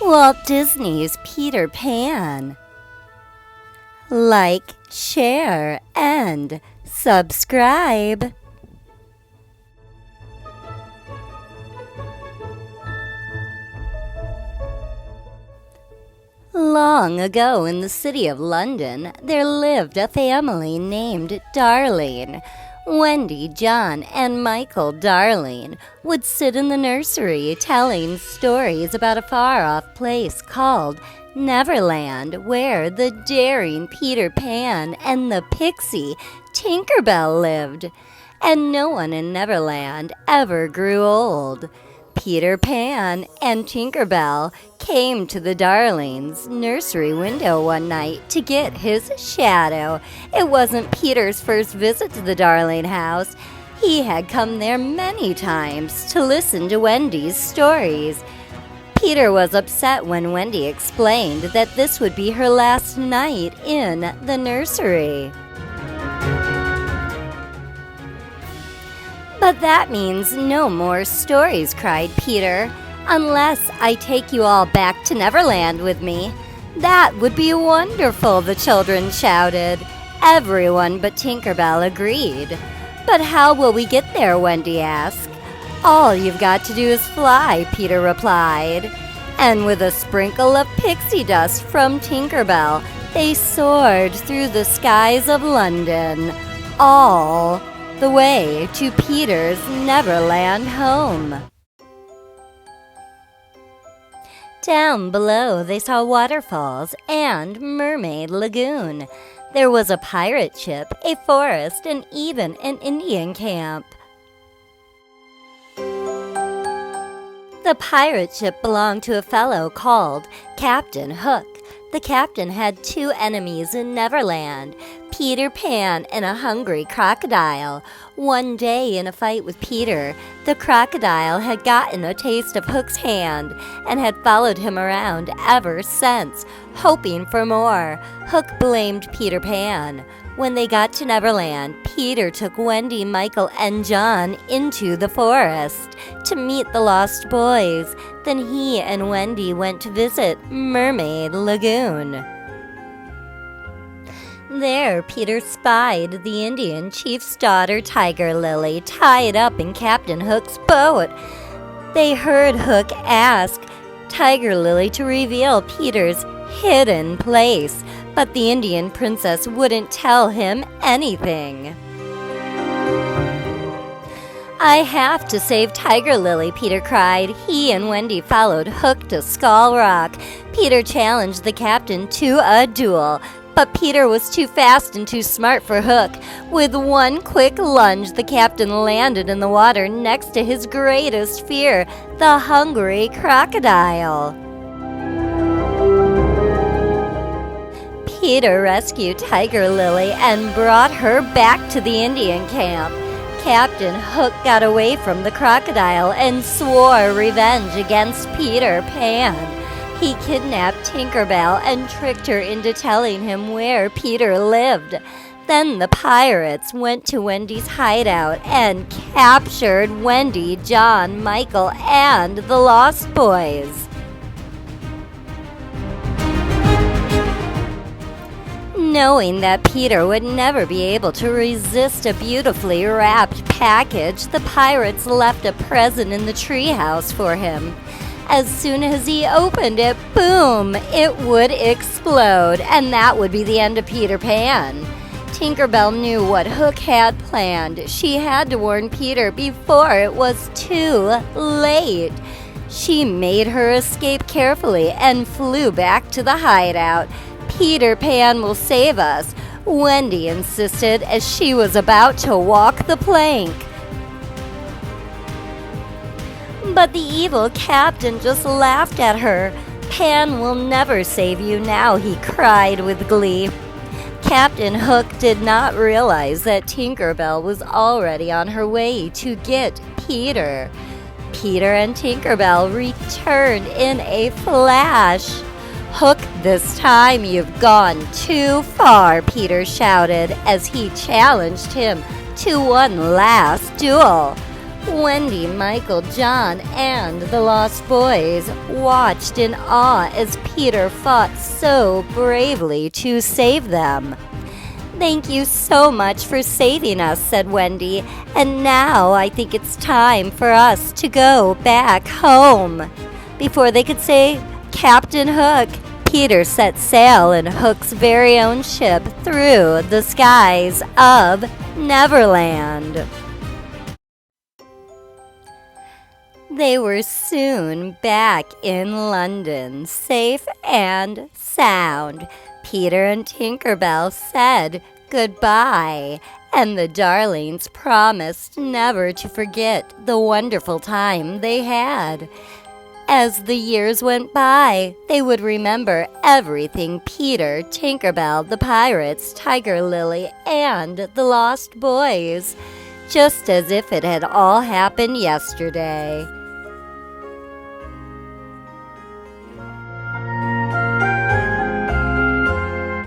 Walt Disney's Peter Pan. Like, share, and subscribe. Long ago in the city of London, there lived a family named Darling. Wendy, John, and Michael Darling would sit in the nursery telling stories about a far-off place called Neverland, where the daring Peter Pan and the pixie Tinker Bell lived. And no one in Neverland ever grew old. Peter Pan and Tinker Bell came to the Darlings' nursery window one night to get his shadow. It wasn't Peter's first visit to the Darling house. He had come there many times to listen to Wendy's stories. Peter was upset when Wendy explained that this would be her last night in the nursery. "But that means no more stories," cried Peter, "unless I take you all back to Neverland with me." "That would be wonderful," the children shouted. Everyone but Tinker Bell agreed. "But how will we get there?" Wendy asked. "All you've got to do is fly," Peter replied. And with a sprinkle of pixie dust from Tinker Bell, they soared through the skies of London, all the way to Peter's Neverland home. Down below, they saw waterfalls and Mermaid Lagoon. There was a pirate ship, a forest, and even an Indian camp. The pirate ship belonged to a fellow called Captain Hook. The captain had two enemies in Neverland, Peter Pan and a hungry crocodile. One day in a fight with Peter, the crocodile had gotten a taste of Hook's hand and had followed him around ever since, hoping for more. Hook blamed Peter Pan. When they got to Neverland, Peter took Wendy, Michael, and John into the forest to meet the lost boys. Then he and Wendy went to visit Mermaid Lagoon. There, Peter spied the Indian chief's daughter, Tiger Lily, tied up in Captain Hook's boat. They heard Hook ask Tiger Lily to reveal Peter's hidden place, but the Indian princess wouldn't tell him anything. "I have to save Tiger Lily," Peter cried. He and Wendy followed Hook to Skull Rock. Peter challenged the captain to a duel, but Peter was too fast and too smart for Hook. With one quick lunge, the captain landed in the water next to his greatest fear, the hungry crocodile. Peter rescued Tiger Lily and brought her back to the Indian camp. Captain Hook got away from the crocodile and swore revenge against Peter Pan. He kidnapped Tinker Bell and tricked her into telling him where Peter lived. Then the pirates went to Wendy's hideout and captured Wendy, John, Michael, and the Lost Boys. Knowing that Peter would never be able to resist a beautifully wrapped package, the pirates left a present in the treehouse for him. As soon as he opened it, boom, it would explode, and that would be the end of Peter Pan. Tinker Bell knew what Hook had planned. She had to warn Peter before it was too late. She made her escape carefully and flew back to the hideout. "Peter Pan will save us," Wendy insisted as she was about to walk the plank. But the evil captain just laughed at her. "Pan will never save you now," he cried with glee. Captain Hook did not realize that Tinker Bell was already on her way to get Peter. Peter and Tinker Bell returned in a flash. "Hook, this time you've gone too far," Peter shouted as he challenged him to one last duel. Wendy, Michael, John, and the Lost Boys watched in awe as Peter fought so bravely to save them. "Thank you so much for saving us," said Wendy, "and now I think it's time for us to go back home." Before they could say, "Captain Hook," Peter set sail in Hook's very own ship through the skies of Neverland. They were soon back in London, safe and sound. Peter and Tinker Bell said goodbye, and the darlings promised never to forget the wonderful time they had. As the years went by, they would remember everything Peter, Tinker Bell, the pirates, Tiger Lily, and the Lost Boys, just as if it had all happened yesterday.